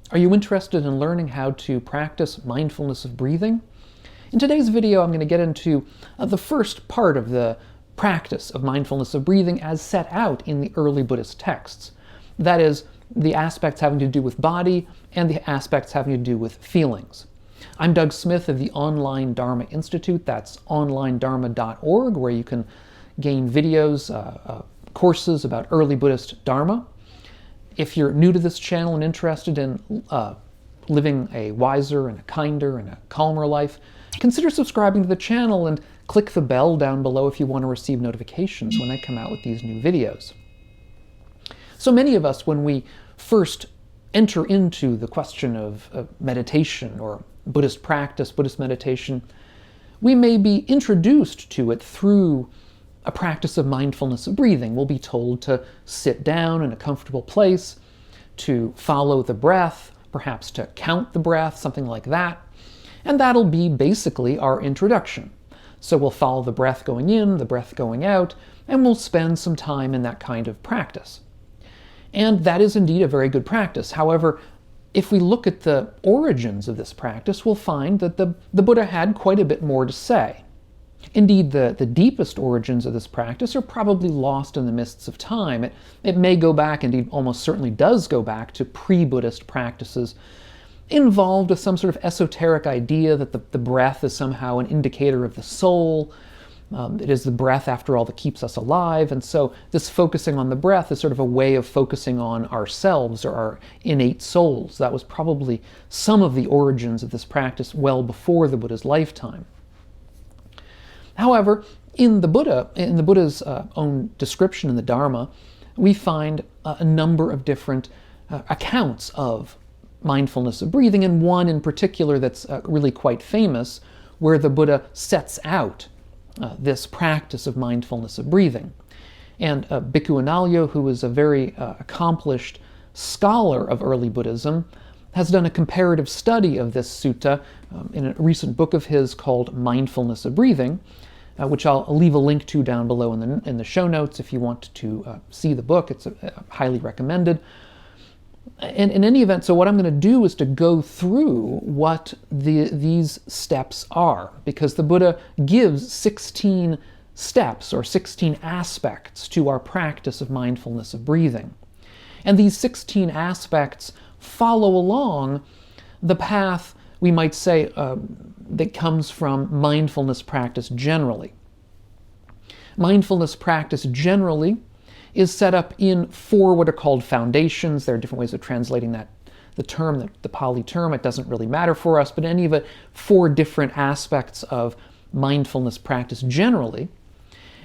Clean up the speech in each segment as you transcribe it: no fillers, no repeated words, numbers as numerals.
Are you interested in learning how to practice mindfulness of breathing? In today's video, I'm going to get into the first part of the practice of mindfulness of breathing as set out in the early Buddhist texts. That is, the aspects having to do with body and the aspects having to do with feelings. I'm Doug Smith of the Online Dharma Institute. That's onlinedharma.org, where you can gain videos, courses about early Buddhist Dharma. If you're new to this channel and interested in living a wiser and a kinder and a calmer life, consider subscribing to the channel and click the bell down below if you want to receive notifications when I come out with these new videos. So many of us, when we first enter into the question of meditation or Buddhist practice, Buddhist meditation, we may be introduced to it through a practice of mindfulness of breathing. We'll be told to sit down in a comfortable place, to follow the breath, perhaps to count the breath, something like that. And that'll be basically our introduction. So we'll follow the breath going in, the breath going out, and we'll spend some time in that kind of practice. And that is indeed a very good practice. However, if we look at the origins of this practice, we'll find that the Buddha had quite a bit more to say. Indeed, the deepest origins of this practice are probably lost in the mists of time. It may go back, indeed almost certainly does go back, to pre-Buddhist practices involved with some sort of esoteric idea that the breath is somehow an indicator of the soul. It is the breath, after all, that keeps us alive. And so this focusing on the breath is sort of a way of focusing on ourselves or our innate souls. That was probably some of the origins of this practice well before the Buddha's lifetime. However, in the Buddha's own description in the Dharma, we find a number of different accounts of mindfulness of breathing, and one in particular that's really quite famous, where the Buddha sets out this practice of mindfulness of breathing. And Bhikkhu Analayo, who is a very accomplished scholar of early Buddhism, has done a comparative study of this sutta in a recent book of his called Mindfulness of Breathing, which I'll leave a link to down below in the show notes if you want to see the book. It's highly recommended. And in any event, so what I'm going to do is to go through what these steps are, because the Buddha gives 16 steps or 16 aspects to our practice of mindfulness of breathing. And these 16 aspects follow along the path, we might say, that comes from mindfulness practice generally. Mindfulness practice generally is set up in 4 what are called foundations. There are different ways of translating the term, the Pali term. It doesn't really matter for us, but any of it, 4 different aspects of mindfulness practice generally.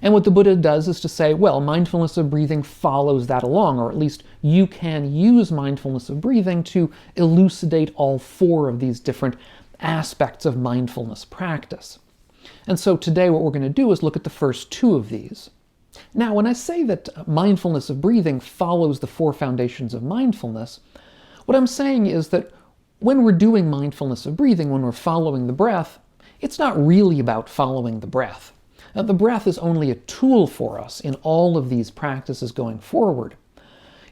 And what the Buddha does is to say, well, mindfulness of breathing follows that along, or at least you can use mindfulness of breathing to elucidate all 4 of these different aspects of mindfulness practice. And so today what we're going to do is look at the first 2 of these. Now, when I say that mindfulness of breathing follows the 4 foundations of mindfulness, what I'm saying is that when we're doing mindfulness of breathing, when we're following the breath, it's not really about following the breath. The breath is only a tool for us in all of these practices going forward.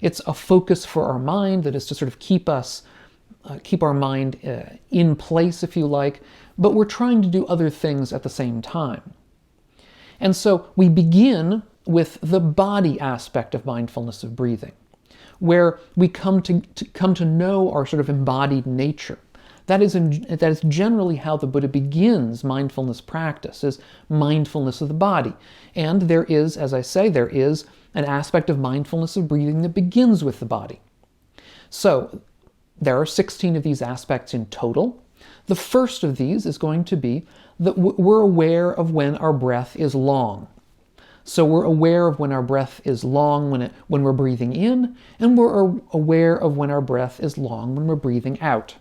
It's a focus for our mind that is to sort of keep our mind in place, if you like, but we're trying to do other things at the same time. And so we begin with the body aspect of mindfulness of breathing, where we come to know our sort of embodied nature. That is generally how the Buddha begins mindfulness practice, is mindfulness of the body. And there is, as I say, there is an aspect of mindfulness of breathing that begins with the body. So there are 16 of these aspects in total. The first of these is going to be that we're aware of when our breath is long. So we're aware of when our breath is long when we're breathing in, and we're aware of when our breath is long when we're breathing out.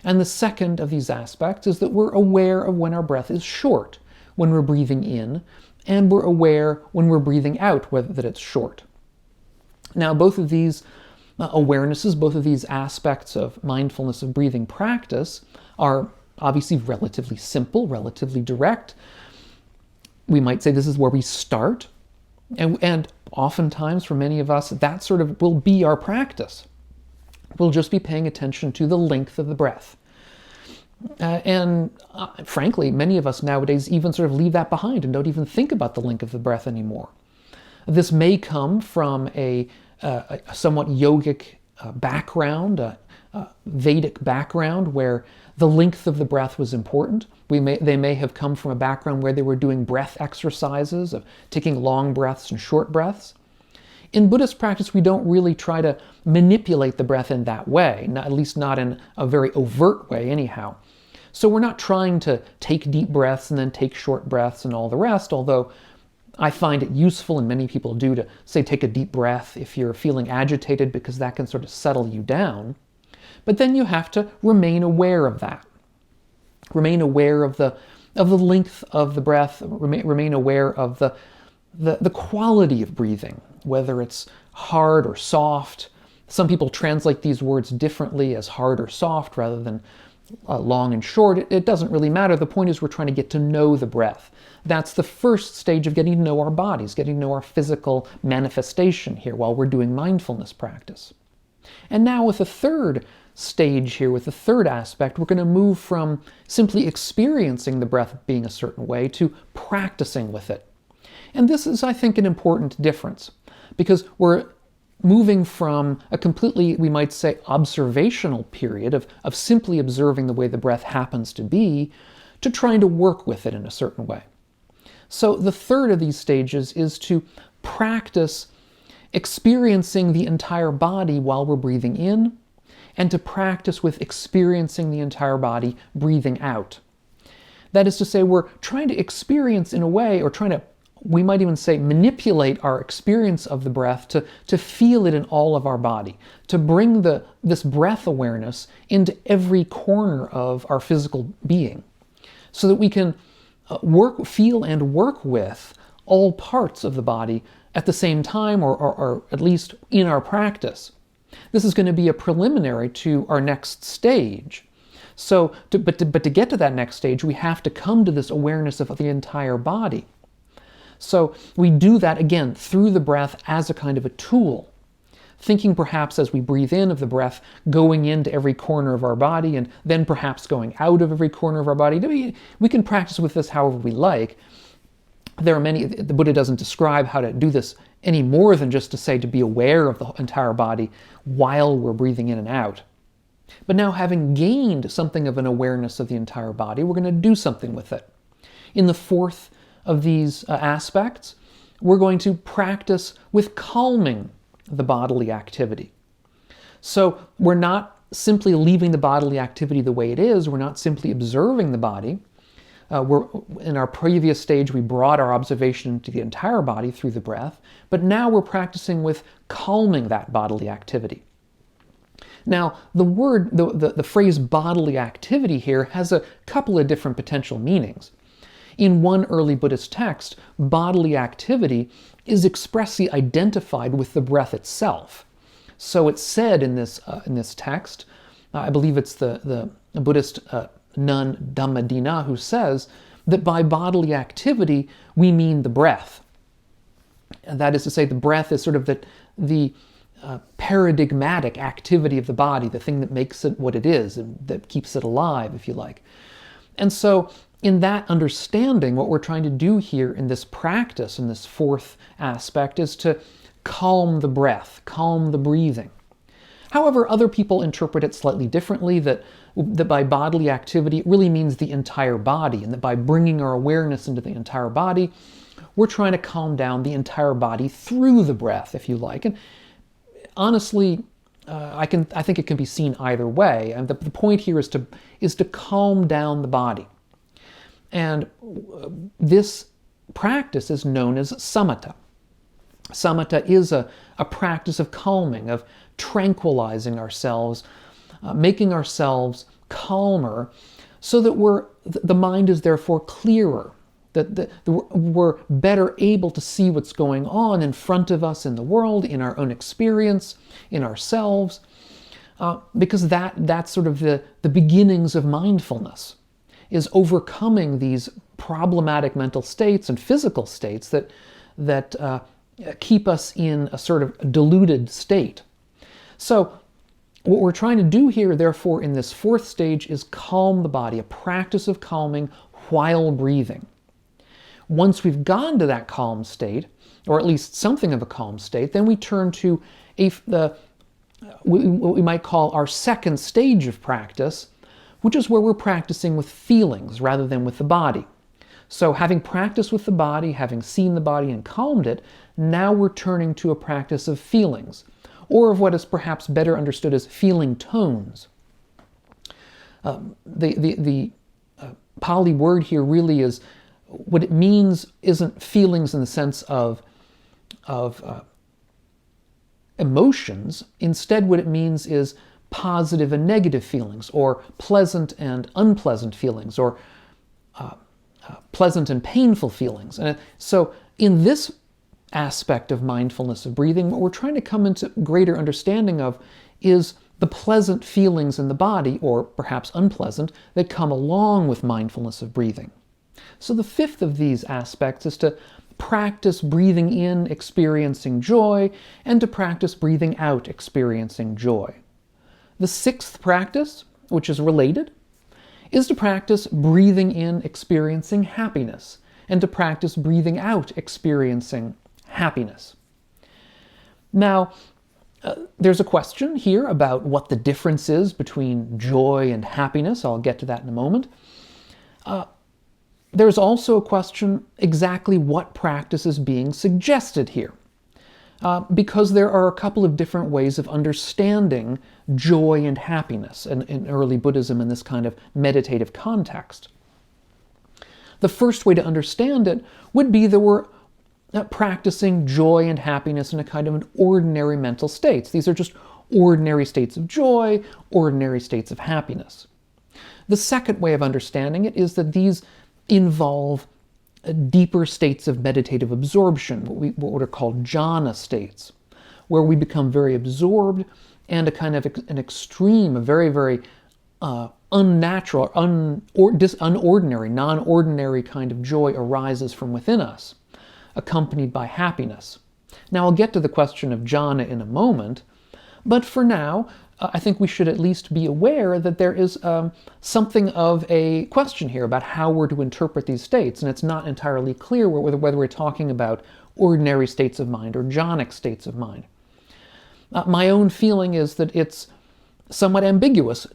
And the second of these aspects is that we're aware of when our breath is short when we're breathing in, and we're aware when we're breathing out that it's short. Now, both of these awarenesses, both of these aspects of mindfulness of breathing practice are obviously relatively simple, relatively direct. We might say this is where we start, and oftentimes for many of us that sort of will be our practice. We'll just be paying attention to the length of the breath. Frankly, many of us nowadays even sort of leave that behind and don't even think about the length of the breath anymore. This may come from a somewhat yogic background, Vedic background, where the length of the breath was important. They may have come from a background where they were doing breath exercises of taking long breaths and short breaths. In Buddhist practice, we don't really try to manipulate the breath in that way, at least not in a very overt way anyhow. So we're not trying to take deep breaths and then take short breaths and all the rest, although I find it useful, and many people do, to say take a deep breath if you're feeling agitated, because that can sort of settle you down. But then you have to remain aware of that. Remain aware of the length of the breath, remain aware of the quality of breathing, whether it's hard or soft. Some people translate these words differently as hard or soft rather than long and short. It doesn't really matter. The point is we're trying to get to know the breath. That's the first stage of getting to know our bodies, getting to know our physical manifestation here while we're doing mindfulness practice. And now with the third stage here, with the third aspect, we're going to move from simply experiencing the breath being a certain way to practicing with it. And this is, I think, an important difference, because we're moving from a completely, we might say, observational period of simply observing the way the breath happens to be, to trying to work with it in a certain way. So the third of these stages is to practice experiencing the entire body while we're breathing in, and to practice with experiencing the entire body breathing out. That is to say, we're trying to experience in a way, or trying to, we might even say, manipulate our experience of the breath to feel it in all of our body, to bring this breath awareness into every corner of our physical being, so that we can feel and work with all parts of the body at the same time, or at least in our practice. This is going to be a preliminary to our next stage. But to get to that next stage, we have to come to this awareness of the entire body. So we do that, again, through the breath as a kind of a tool, thinking perhaps as we breathe in of the breath going into every corner of our body, and then perhaps going out of every corner of our body. We can practice with this however we like. There are many, the Buddha doesn't describe how to do this any more than just to say to be aware of the entire body while we're breathing in and out. But now, having gained something of an awareness of the entire body, we're going to do something with it. In the fourth of these aspects, we're going to practice with calming the bodily activity. So we're not simply leaving the bodily activity the way it is, we're not simply observing the body. In our previous stage, we brought our observation to the entire body through the breath, but now we're practicing with calming that bodily activity. Now, the phrase bodily activity here has a couple of different potential meanings. In one early Buddhist text, bodily activity is expressly identified with the breath itself. So it's said in this text, I believe it's the Buddhist nun Dhammadina who says that by bodily activity we mean the breath. And that is to say, the breath is sort of the paradigmatic activity of the body, the thing that makes it what it is, and that keeps it alive, if you like. And so in that understanding, what we're trying to do here in this practice, in this fourth aspect, is to calm the breath, calm the breathing. However, other people interpret it slightly differently, that by bodily activity it really means the entire body, and that by bringing our awareness into the entire body, we're trying to calm down the entire body through the breath, if you like. And honestly, I think it can be seen either way. And the point here is to calm down the body. And this practice is known as samatha. Samatha is a practice of calming, of tranquilizing ourselves, making ourselves calmer, so that the mind is therefore clearer, that we're better able to see what's going on in front of us in the world, in our own experience, in ourselves, because that's sort of the beginnings of mindfulness, is overcoming these problematic mental states and physical states that keep us in a sort of diluted state. So What we're trying to do here, therefore, in this fourth stage is calm the body, a practice of calming while breathing. Once we've gone to that calm state, or at least something of a calm state, then we turn to what we might call our second stage of practice, which is where we're practicing with feelings rather than with the body. So having practiced with the body, having seen the body and calmed it, now we're turning to a practice of feelings, or of what is perhaps better understood as feeling tones. The Pali word here really is, what it means isn't feelings in the sense of emotions. Instead, what it means is positive and negative feelings, or pleasant and unpleasant feelings, or pleasant and painful feelings. And so in this aspect of mindfulness of breathing, what we're trying to come into greater understanding of is the pleasant feelings in the body, or perhaps unpleasant, that come along with mindfulness of breathing. So the fifth of these aspects is to practice breathing in, experiencing joy, and to practice breathing out, experiencing joy. The sixth practice, which is related, is to practice breathing in, experiencing happiness, and to practice breathing out, experiencing happiness. Now, there's a question here about what the difference is between joy and happiness. I'll get to that in a moment. There's also a question exactly what practice is being suggested here, because there are a couple of different ways of understanding joy and happiness in early Buddhism in this kind of meditative context. The first way to understand it would be that we're practicing joy and happiness in a kind of an ordinary mental states. These are just ordinary states of joy, ordinary states of happiness. The second way of understanding it is that these involve deeper states of meditative absorption, what are called jhana states, where we become very absorbed and a kind of an extreme, a very, very unnatural, unordinary, non-ordinary kind of joy arises from within us, accompanied by happiness. Now, I'll get to the question of jhana in a moment, but for now, I think we should at least be aware that there is something of a question here about how we're to interpret these states, and it's not entirely clear whether we're talking about ordinary states of mind or jhanic states of mind. My own feeling is that it's somewhat ambiguous,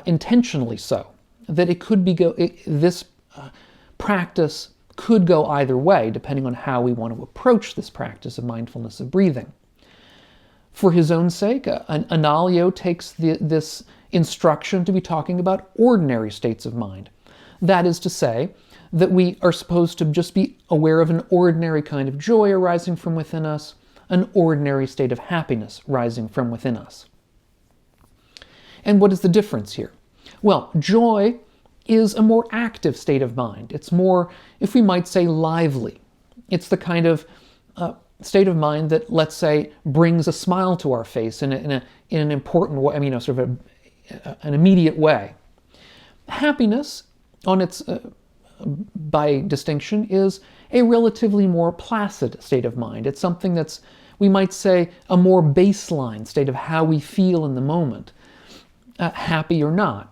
intentionally so, that it could be this practice could go either way, depending on how we want to approach this practice of mindfulness of breathing. For his own sake, Analayo takes this instruction to be talking about ordinary states of mind. That is to say, that we are supposed to just be aware of an ordinary kind of joy arising from within us, an ordinary state of happiness rising from within us. And what is the difference here? Well, joy is a more active state of mind. It's more, if we might say, lively. It's the kind of state of mind that, let's say, brings a smile to our face in an important way, sort of an immediate way. Happiness, on its by distinction, is a relatively more placid state of mind. It's something that's, we might say, a more baseline state of how we feel in the moment, happy or not.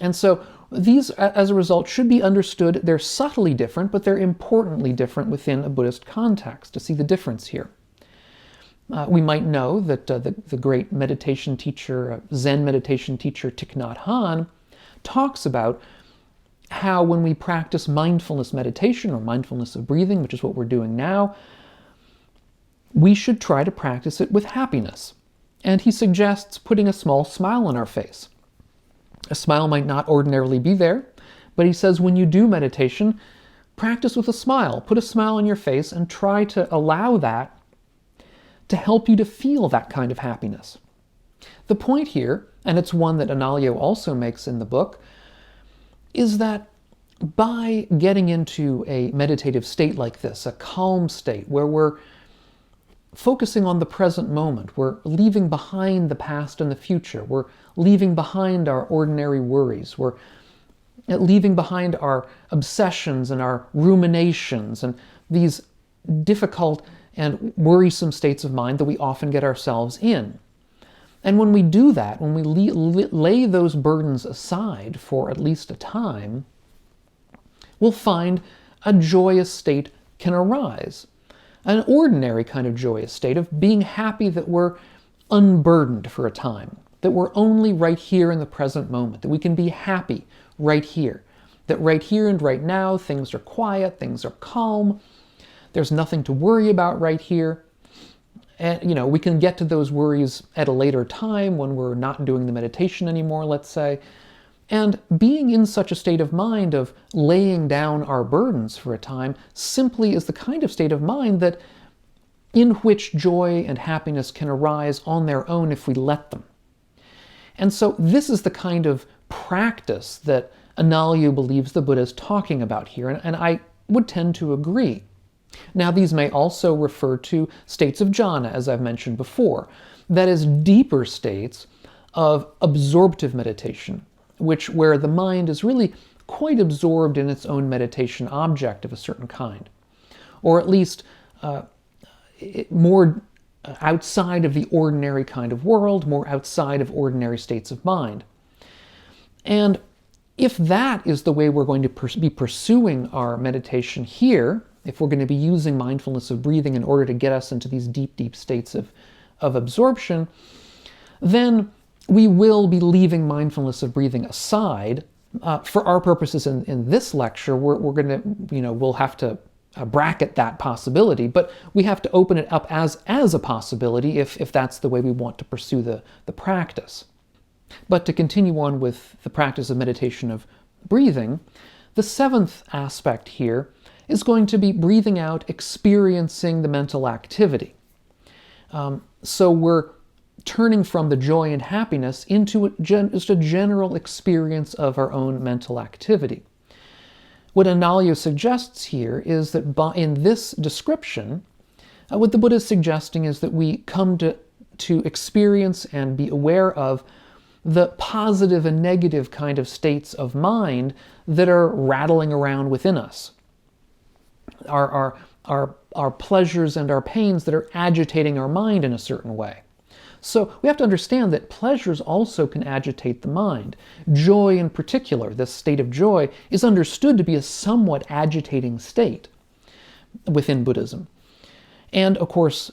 And so these, as a result, should be understood. They're subtly different, but they're importantly different within a Buddhist context, to see the difference here. We might know that the great meditation teacher, Zen meditation teacher Thich Nhat Hanh, talks about how when we practice mindfulness meditation or mindfulness of breathing, which is what we're doing now, we should try to practice it with happiness. And he suggests putting a small smile on our face. A smile might not ordinarily be there, but he says when you do meditation, practice with a smile. Put a smile on your face and try to allow that to help you to feel that kind of happiness. The point here, and it's one that Analayo also makes in the book, is that by getting into a meditative state like this, a calm state where we're focusing on the present moment, we're leaving behind the past and the future, we're leaving behind our ordinary worries, we're leaving behind our obsessions and our ruminations and these difficult and worrisome states of mind that we often get ourselves in. And when we do that, when we lay those burdens aside for at least a time, we'll find a joyous state can arise. An ordinary kind of joyous state of being happy that we're unburdened for a time, that we're only right here in the present moment, that we can be happy right here, that right here and right now things are quiet, things are calm, there's nothing to worry about right here. And, we can get to those worries at a later time when we're not doing the meditation anymore, let's say. And being in such a state of mind of laying down our burdens for a time simply is the kind of state of mind in which joy and happiness can arise on their own if we let them. And so this is the kind of practice that Analayo believes the Buddha is talking about here, and I would tend to agree. Now, these may also refer to states of jhana, as I've mentioned before. That is, deeper states of absorptive meditation, where the mind is really quite absorbed in its own meditation object of a certain kind, or at least more outside of the ordinary kind of world, more outside of ordinary states of mind. And if that is the way we're going to be pursuing our meditation here, if we're going to be using mindfulness of breathing in order to get us into these deep, deep states of absorption, then we will be leaving mindfulness of breathing aside. For our purposes in this lecture, we're going to, we'll have to bracket that possibility, but we have to open it up as a possibility if that's the way we want to pursue the practice. But to continue on with the practice of meditation of breathing, the seventh aspect here is going to be breathing out, experiencing the mental activity. So we're turning from the joy and happiness into just a general experience of our own mental activity. What Analayo suggests here is that in this description, what the Buddha is suggesting is that we come to experience and be aware of the positive and negative kind of states of mind that are rattling around within us. Our pleasures and our pains that are agitating our mind in a certain way. So we have to understand that pleasures also can agitate the mind. Joy in particular, this state of joy, is understood to be a somewhat agitating state within Buddhism. And of course,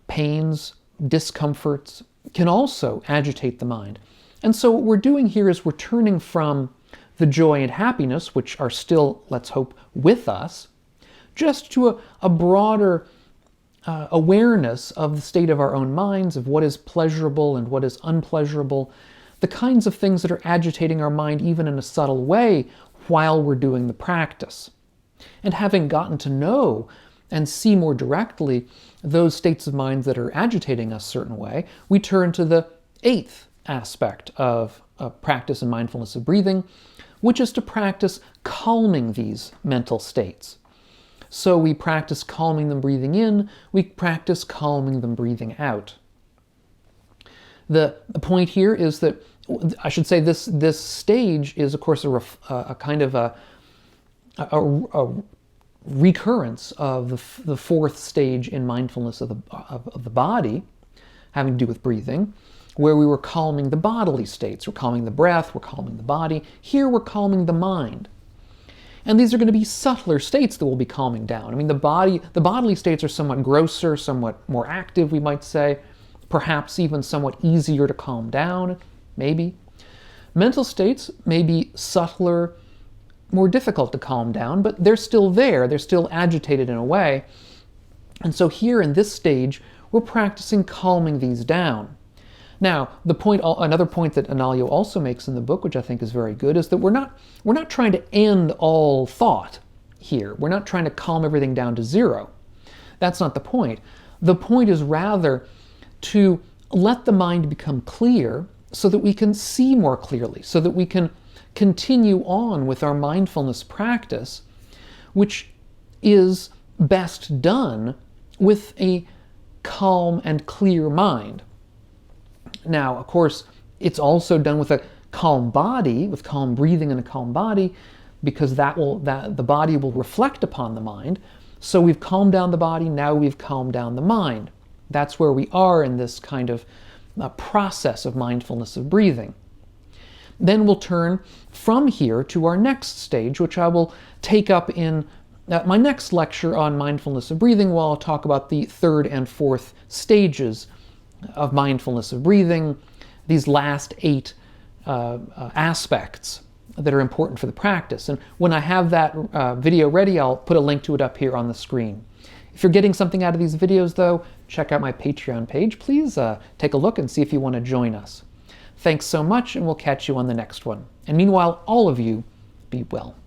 pains, discomforts can also agitate the mind. And so what we're doing here is we're turning from the joy and happiness, which are still, let's hope, with us, just to a broader awareness of the state of our own minds, of what is pleasurable and what is unpleasurable, the kinds of things that are agitating our mind even in a subtle way while we're doing the practice. And having gotten to know and see more directly those states of mind that are agitating us a certain way, we turn to the eighth aspect of practice and mindfulness of breathing, which is to practice calming these mental states. So we practice calming them breathing in, we practice calming them breathing out. The point here is that, I should say, this stage is, of course, a kind of a recurrence of the fourth stage in mindfulness of the body, having to do with breathing, where we were calming the bodily states. We're calming the breath, we're calming the body. Here we're calming the mind. And these are going to be subtler states that we'll be calming down. I mean, the bodily states are somewhat grosser, somewhat more active, we might say, perhaps even somewhat easier to calm down, maybe. Mental states may be subtler, more difficult to calm down, but they're still there, they're still agitated in a way. And so here in this stage, we're practicing calming these down. Now, another point that Analayo also makes in the book, which I think is very good, is that we're not trying to end all thought here. We're not trying to calm everything down to zero. That's not the point. The point is rather to let the mind become clear so that we can see more clearly, so that we can continue on with our mindfulness practice, which is best done with a calm and clear mind. Now, of course, it's also done with a calm body, with calm breathing and a calm body, because the body will reflect upon the mind. So we've calmed down the body, now we've calmed down the mind. That's where we are in this kind of process of mindfulness of breathing. Then we'll turn from here to our next stage, which I will take up in my next lecture on mindfulness of breathing, where I'll talk about the third and fourth stages of mindfulness of breathing, these last 8 aspects that are important for the practice. And when I have that video ready, I'll put a link to it up here on the screen. If you're getting something out of these videos, though, check out my Patreon page. Please take a look and see if you want to join us. Thanks so much, and we'll catch you on the next one. And meanwhile, all of you, be well.